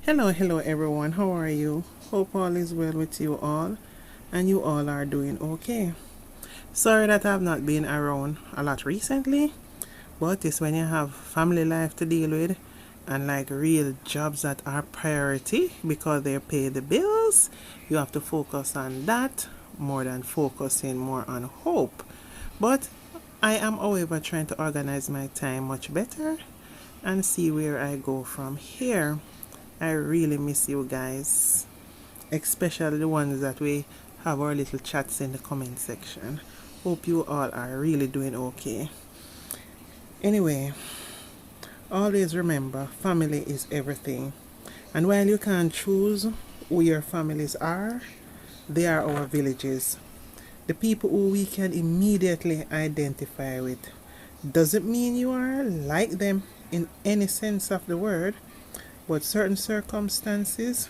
Hello everyone, how are you? Hope all is well with you all and you all are doing okay. Sorry that I've not been around a lot recently, but it's when you have family life to deal with and like real jobs that are priority because they pay the bills, you have to focus on that more than focusing more on hope. But I am, however, trying to organize my time much better and see where I go from here. I really miss you guys, especially the ones that we have our little chats in the comment section. Hope you all are really doing okay. Anyway, always remember family is everything. And while you can't choose who your families are, they are our villages. The people who we can immediately identify with. Doesn't mean you are like them in any sense of the word, but certain circumstances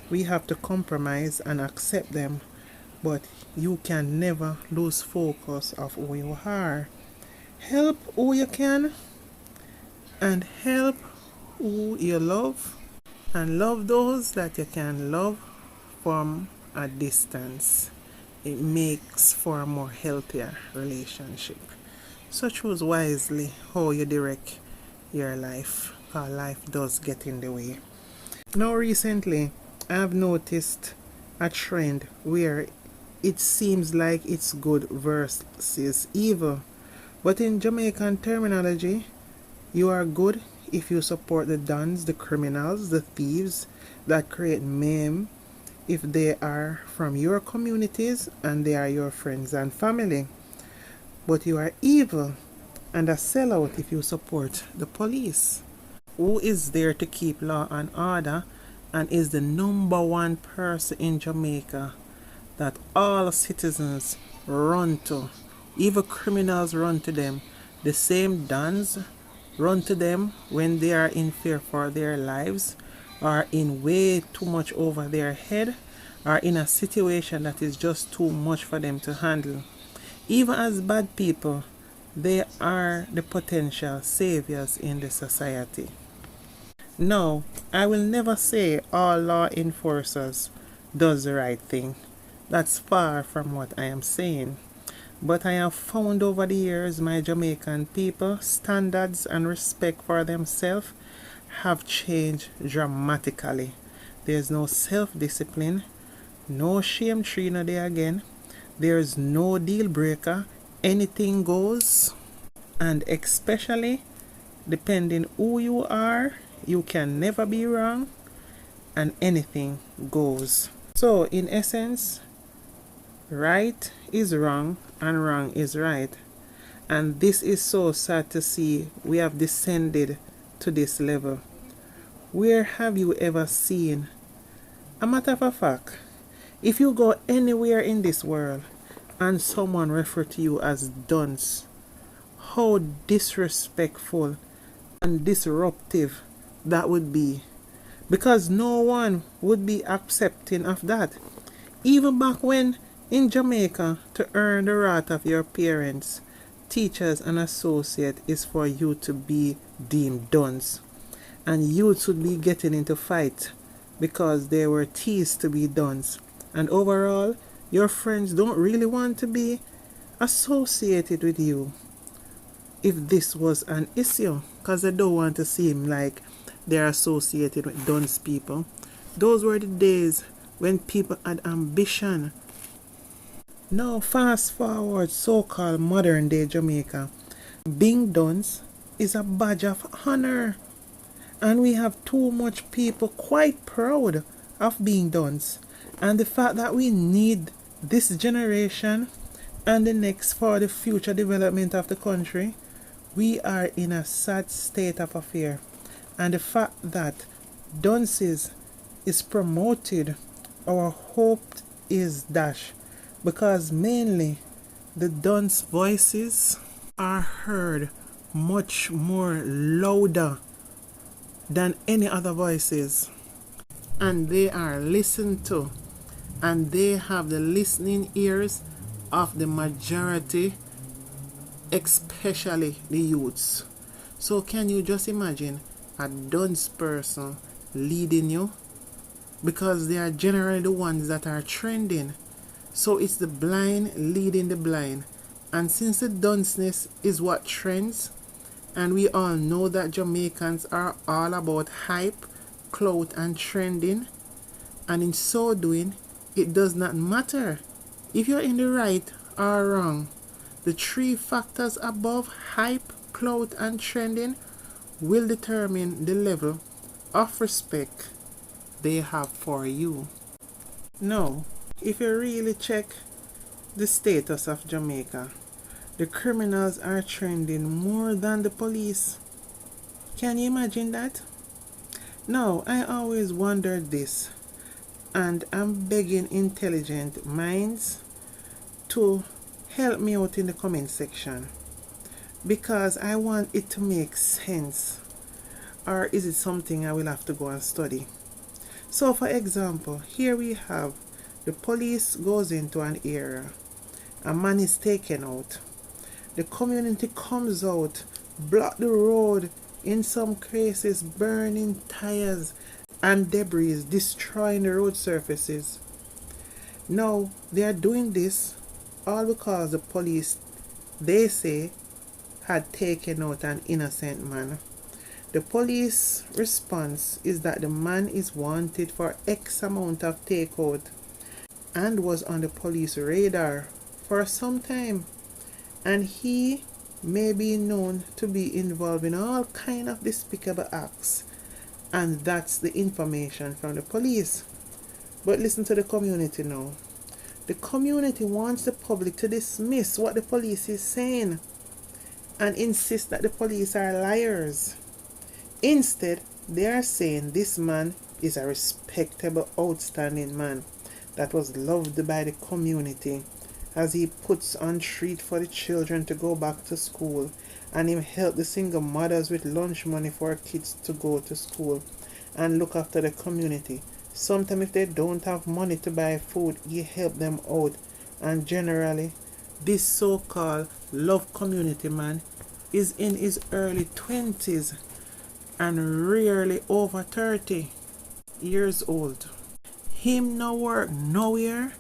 we have to compromise and accept them. But you can never lose focus of who you are. Help who you can and help who you love and love those that you can love from a distance. It makes for a more healthier relationship. So choose wisely how you direct your life, because life does get in the way. Now recently, I've noticed a trend where it seems like it's good versus evil. But in Jamaican terminology, you are good if you support the dons, the criminals, the thieves that create mayhem if they are from your communities and they are your friends and family. But you are evil and a sellout if you support the police, who is there to keep law and order and is the number one person in Jamaica that all citizens run to. Even criminals run to them. The same dons run to them when they are in fear for their lives, or in way too much over their head, or in a situation that is just too much for them to handle. Even as bad people, they are the potential saviors in the society. No, I will never say all law enforcers does the right thing. That's far from what I am saying. But I have found over the years my Jamaican people standards and respect for themselves have changed dramatically. There's no self-discipline, no shame tree no day again. There's no deal breaker. Anything goes. And especially depending who you are, you can never be wrong and anything goes. So in essence, right is wrong and wrong is right. And this is so sad to see we have descended to this level. Where have you ever seen? A matter of fact, if you go anywhere in this world and someone refer to you as dunce, how disrespectful and disruptive that would be, because no one would be accepting of that. Even back when in Jamaica, to earn the wrath of your parents, teachers and associates is for you to be deemed dunce, and youths would be getting into fight because they were teased to be dunce, and overall your friends don't really want to be associated with you if this was an issue, because they don't want to seem like they're associated with dunce people. Those were the days when people had ambition. Now fast forward so-called modern day Jamaica, being dunce is a badge of honor, and we have too much people quite proud of being dunce, and the fact that we need this generation and the next for the future development of the country. We are in a sad state of affair, and the fact that dunces is promoted, our hope is dashed, because mainly the dunce voices are heard much more louder than any other voices, and they are listened to, and they have the listening ears of the majority, especially the youths. So can you just imagine a dunce person leading you because they are generally the ones that are trending. So it's the blind leading the blind. And since the dunceness is what trends, and we all know that Jamaicans are all about hype, clout, and trending, and in so doing, it does not matter if you're in the right or wrong. The three factors above, hype, clout, and trending, will determine the level of respect they have for you. Now, if you really check the status of Jamaica, the criminals are trending more than the police. Can you imagine that? Now, I always wondered this, and I'm begging intelligent minds to help me out in the comment section, because I want it to make sense. Or is it something I will have to go and study? So for example, here we have the police goes into an area, a man is taken out, the community comes out, block the road, in some cases burning tires and debris, destroying the road surfaces. Now they are doing this all because the police, they say, had taken out an innocent man. The police response is that the man is wanted for X amount of takeout and was on the police radar for some time, and he may be known to be involved in all kind of despicable acts, and that's the information from the police. But listen to the community now. The community wants the public to dismiss what the police is saying and insist that the police are liars. Instead, they are saying this man is a respectable, outstanding man that was loved by the community, as he puts on treat for the children to go back to school, and him help the single mothers with lunch money for kids to go to school and look after the community. Sometimes if they don't have money to buy food, he help them out. And generally, this so-called love community man is in his early 20s and rarely over 30 years old. Him no work nowhere,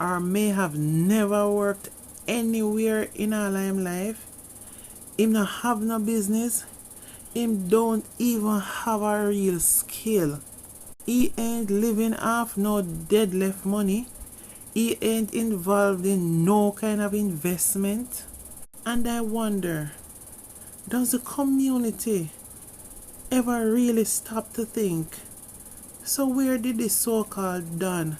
or may have never worked anywhere in all him life. Him no have no business. Him don't even have a real skill. He ain't living off no dead left money. He ain't involved in no kind of investment. And I wonder, does the community ever really stop to think, so where did this so-called Don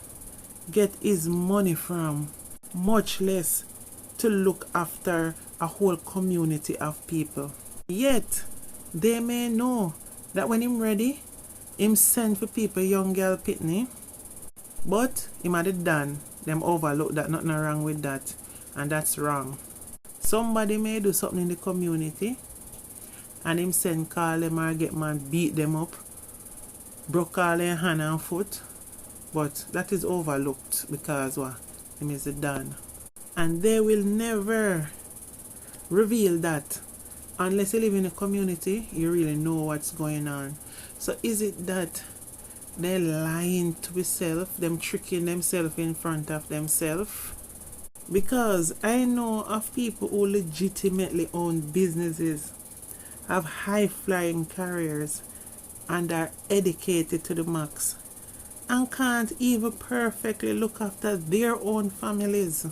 get his money from? Much less to look after a whole community of people. Yet, they may know that when him ready, him send for people young girl pitney. But him had it done. Them overlook that nothing wrong with that. And that's wrong. Somebody may do something in the community, and him send call them or get man beat them up, broke all their hand and foot. But that is overlooked because what? Him is done. And they will never reveal that unless you live in a community, you really know what's going on. So is it that they're lying to themselves, them tricking themselves in front of themselves? Because I know of people who legitimately own businesses, have high-flying careers, and are educated to the max, and can't even perfectly look after their own families.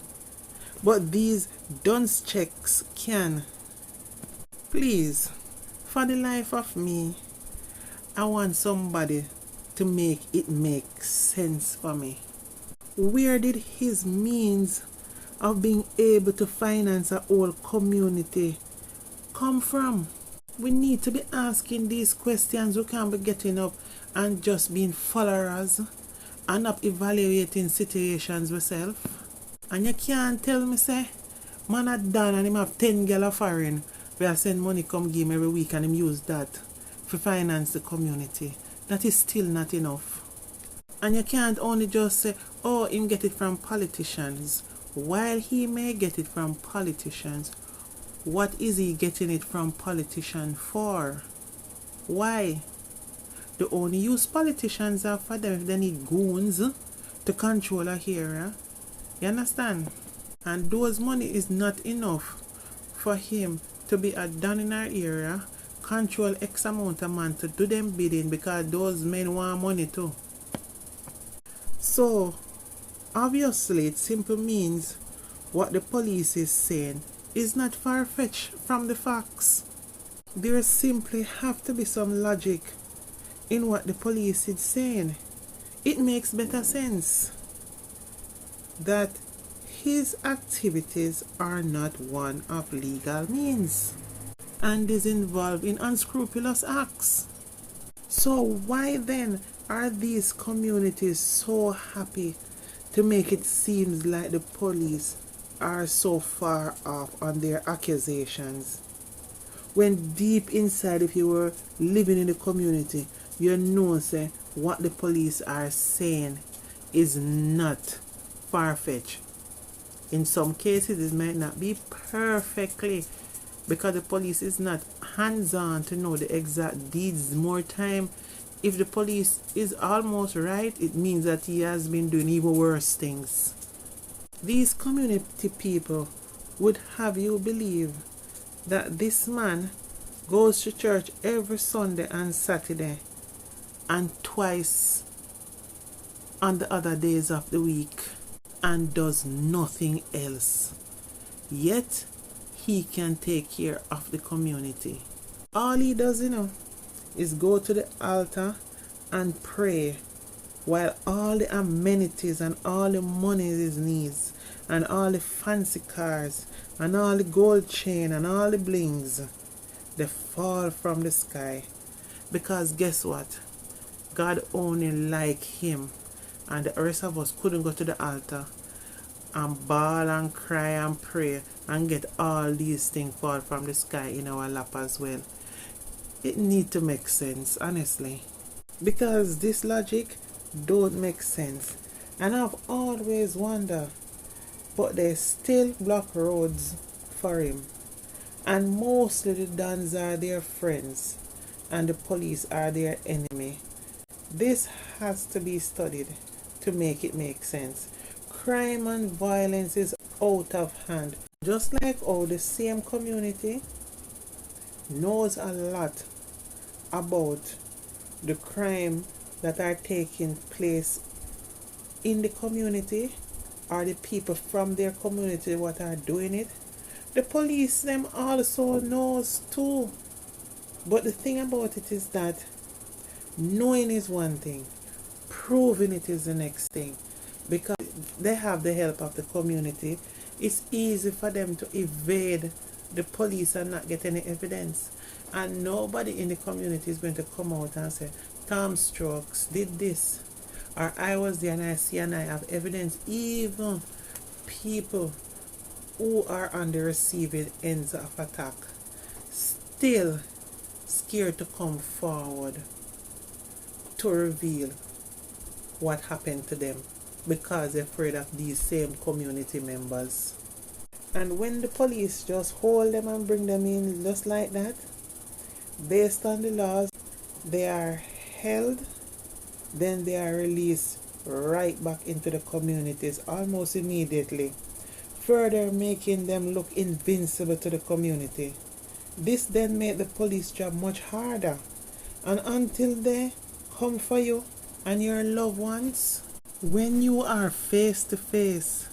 But these dunce checks can. Please, for the life of me, I want somebody to make it make sense for me. Where did his means of being able to finance a whole community come from? We need to be asking these questions. We can't be getting up and just being followers and not evaluating situations ourselves. And you can't tell me, say, man a done and him have 10 girl foreign where I send money come give him every week and him use that to finance the community. That is still not enough. And you can't only just say, oh, him get it from politicians. While he may get it from politicians, what is he getting it from politicians for? Why? The only use politicians are for them if they need goons to control a area. You understand? And those money is not enough for him to be a don in our area, control X amount of man to do them bidding, because those men want money too. So obviously it simply means what the police is saying is not far-fetched from the facts. There simply have to be some logic in what the police is saying. It makes better sense that his activities are not one of legal means and is involved in unscrupulous acts. So why then are these communities so happy to make it seem like the police are so far off on their accusations, when deep inside, if you were living in the community, you know say what the police are saying is not far-fetched? In some cases it might not be perfectly, because the police is not hands-on to know the exact deeds. More time, if the police is almost right, it means that he has been doing even worse things. These community people would have you believe that this man goes to church every Sunday and Saturday and twice on the other days of the week and does nothing else. Yet he can take care of the community. All he does, is go to the altar and pray, while all the amenities and all the money he needs and all the fancy cars and all the gold chain and all the blings, they fall from the sky. Because guess what? God only like him, and the rest of us couldn't go to the altar and bawl and cry and pray and get all these things fall from the sky in our lap as well. It need to make sense, honestly, because this logic don't make sense. And I've always wondered, but they still block roads for him, and mostly the dons are their friends and the police are their enemy. This has to be studied to make it make sense. Crime and violence is out of hand, just like how the same community knows a lot about the crime that are taking place in the community, or the people from their community what are doing it. The police them also knows too. But the thing about it is that knowing is one thing, proving it is the next thing. Because they have the help of the community, it's easy for them to evade the police and not get any evidence. And nobody in the community is going to come out and say, Tom Strokes did this, or I was there and I see and I have evidence. Even people who are on the receiving ends of attack still scared to come forward to reveal what happened to them, because they're afraid of these same community members. And when the police just hold them and bring them in just like that, based on the laws, they are held, then they are released right back into the communities almost immediately, further making them look invincible to the community. This then made the police job much harder, and until they come for you and your loved ones, when you are face to face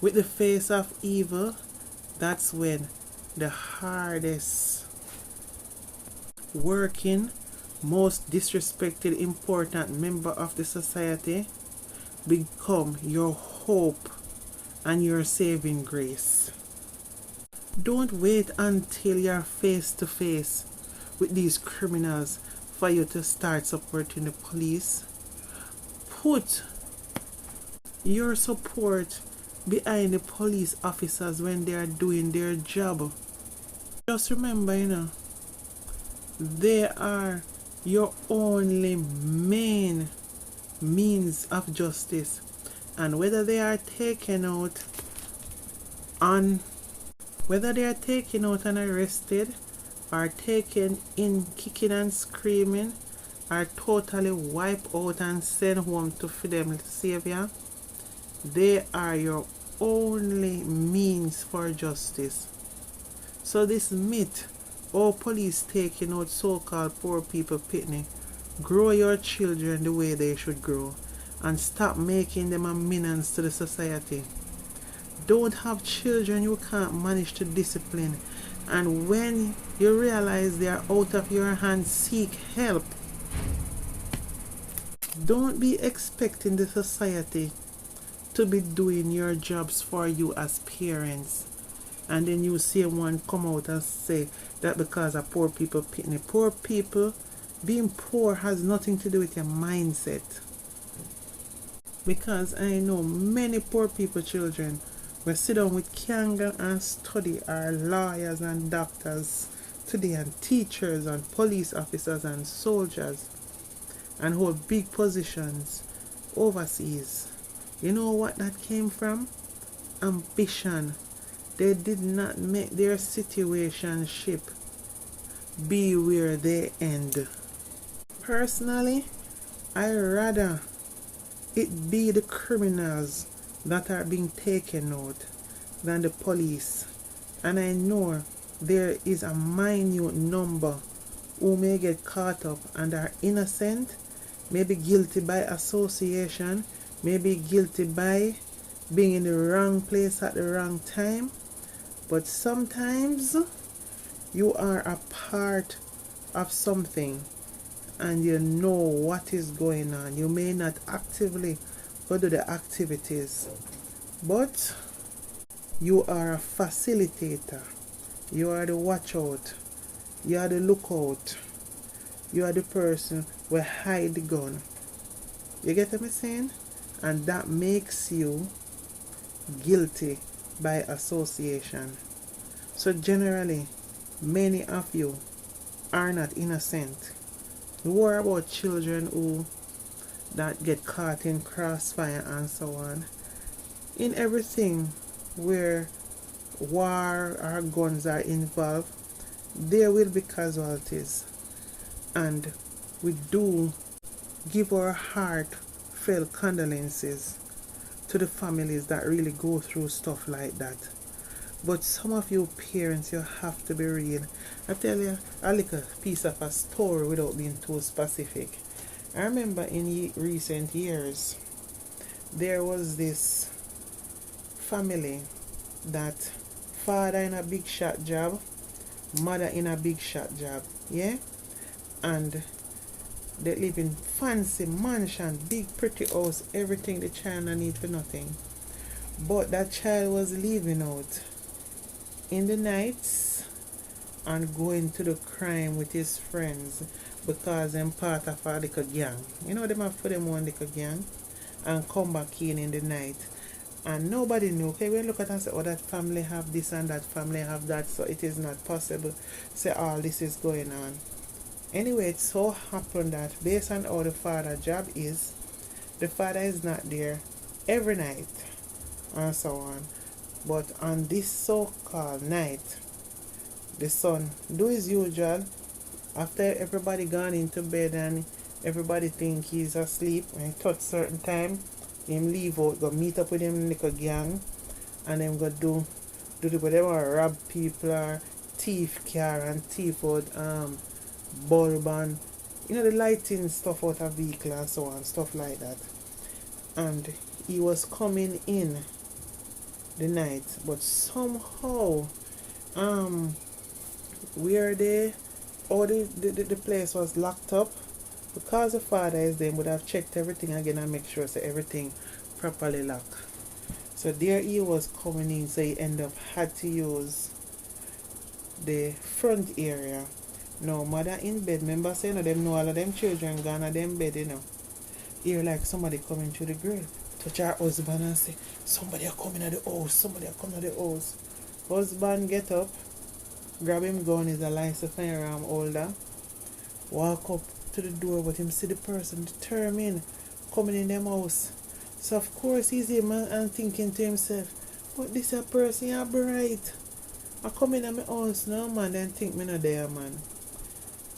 with the face of evil, that's when the hardest working, most disrespected, important member of the society become your hope and your saving grace. Don't wait until you're face to face with these criminals for you to start supporting the police. Put your support behind the police officers when they are doing their job. Just remember, they are your only main means of justice, and whether they are taken out and arrested or taken in kicking and screaming, are totally wiped out and sent home to for them savior, they are your only means for justice. So this myth, oh police taking out so-called poor people picnic, grow your children the way they should grow and stop making them a menace to the society. Don't have children you can't manage to discipline, and when you realize they are out of your hands, seek help. Don't be expecting the society to be doing your jobs for you as parents, and then you see one come out and say that because of poor people picnic. Poor people, being poor has nothing to do with your mindset. Because I know many poor people children will sit down with candle and study, are lawyers and doctors today, and teachers and police officers and soldiers, and hold big positions overseas. You know what that came from? Ambition. They did not make their situationship be where they end. Personally, I rather it be the criminals that are being taken out than the police. And I know there is a minute number who may get caught up and are innocent, may be guilty by association, may be guilty by being in the wrong place at the wrong time. But sometimes you are a part of something and you know what is going on. You may not actively go to the activities, but you are a facilitator. You are the watch out. You are the lookout. You are the person who hide the gun. You get what I'm saying? And that makes you guilty by association. So generally, many of you are not innocent. You worry about children who that get caught in crossfire and so on. In everything where war or guns are involved, there will be casualties. And we do give our heartfelt condolences to the families that really go through stuff like that. But some of you parents, you have to be real. I tell you a little piece of a story without being too specific. I remember in recent years, there was this family that father in a big shot job, mother in a big shot job, yeah? And they live in fancy mansion, big pretty house, everything the child need for nothing. But that child was leaving out in the nights and going to the crime with his friends because them part of a little gang. You know them have put them on little gang and come back in the night. And nobody knew. Okay, we look at and say, oh, that family have this and that family have that, so it is not possible. Say, all this is going on. Anyway, it so happened that based on how the father's job is, the father is not there every night and so on. But on this so-called night, the son do his usual. After everybody gone into bed and everybody think he's asleep, and he touch certain time, him leave out, go meet up with him little gang, and them go do the whatever, rob people or thief car and thief out bulb and the lighting stuff out of vehicle and so on, stuff like that. And he was coming in the night, but somehow where they or the place was locked up, because the father is there, would have checked everything again and make sure so everything properly locked. So there he was coming in, so he ended up had to use the front area. Now mother in bed, remember saying them know all of them children gone at them bed, Here like somebody coming through the grill. Touch her husband and say, somebody are coming at the house, somebody are coming at the house. Husband get up, grab him gun, is a license firearm holder, walk up to the door, but him see the person determined coming in them house. So of course he's him and thinking to himself, what this a person are bright. I come in at my house now, man, then think me not there, man.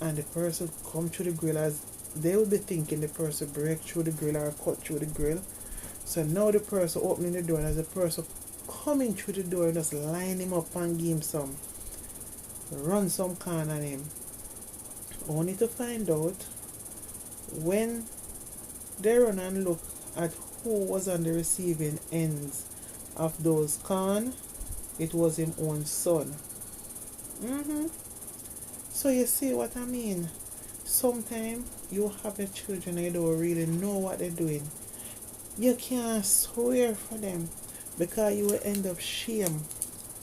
And the person come through the grill as they will be thinking the person break through the grill or cut through the grill. So now the person opening the door, and as the person coming through the door, just line him up and give him some, run some can on him. Only to find out when they run and look at who was on the receiving ends of those can, it was his own son. So you see what I mean? Sometimes you have your children and you don't really know what they're doing. You can't swear for them because you will end up shame.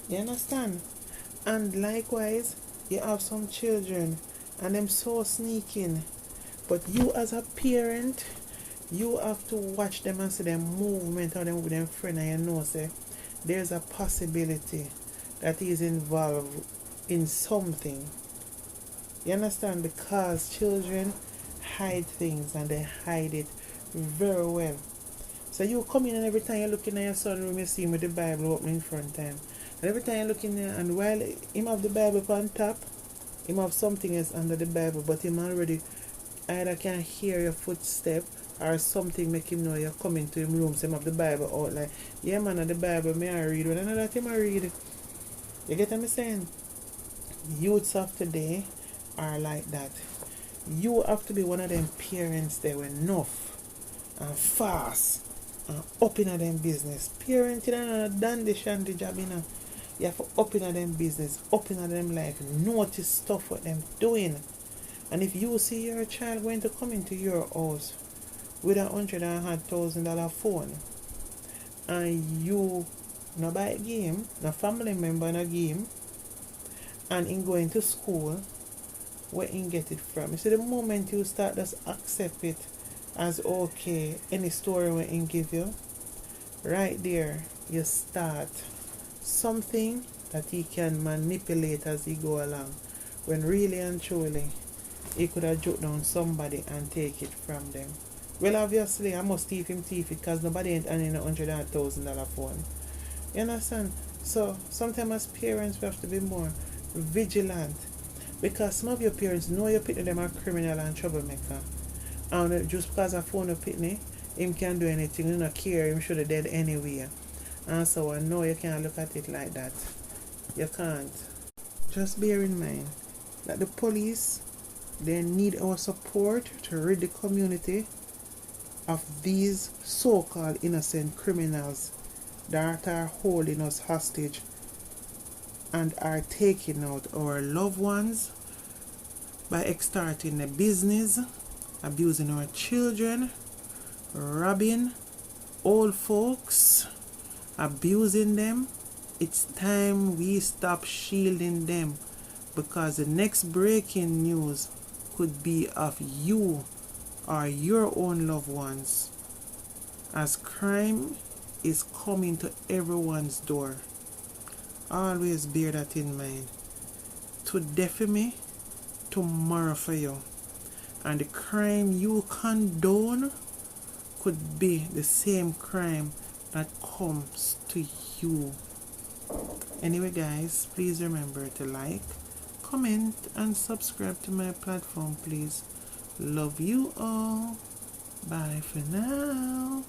You understand? And likewise, you have some children and them so sneaking. But you as a parent, you have to watch them and see them movement or them with them friend, and you know say there's a possibility that he is involved in something. You understand? Because children hide things and they hide it very well. So you come in and every time you're looking at your son room, you see him with the Bible open in front of him. And every time you're looking there, and while him have the Bible on top, him have something else under the Bible, but him already either can hear your footstep or something make him know you're coming to him room. So him have the Bible out like, yeah man, the Bible may I read, when I know that him I read. You get what I'm saying? Youths of today are like that. You have to be one of them parents that were enough and fast and up in them business. Parenting and a dandy shandy job, you know. You have to up in them business, up in them life, notice stuff what them doing. And if you see your child going to come into your house with $100,000 phone, and you no buy a game, no family member no game, and in going to school, where in get it from? You see, the moment you start just accept it as okay, any story where in give you, right there you start something that he can manipulate as he go along, when really and truly he could have joked down somebody and take it from them. Well, obviously I must thief it because nobody ain't earning $100,000 phone. You understand? So sometimes as parents we have to be more vigilant, because some of your parents know your pitney them are criminal and troublemaker, and just because a phone of pitney him can do anything, you don't care, him should have dead anyway. And so I know you can't look at it like that. You can't. Just bear in mind that the police, they need our support to rid the community of these so-called innocent criminals that are holding us hostage and are taking out our loved ones by extorting the business, abusing our children, robbing old folks, abusing them. It's time we stop shielding them, because the next breaking news could be of you or your own loved ones, as crime is coming to everyone's door. Always bear that in mind. Today for me, tomorrow for you. And the crime you condone could be the same crime that comes to you. Anyway guys, please remember to like, comment and subscribe to my platform, please. Love you all. Bye for now.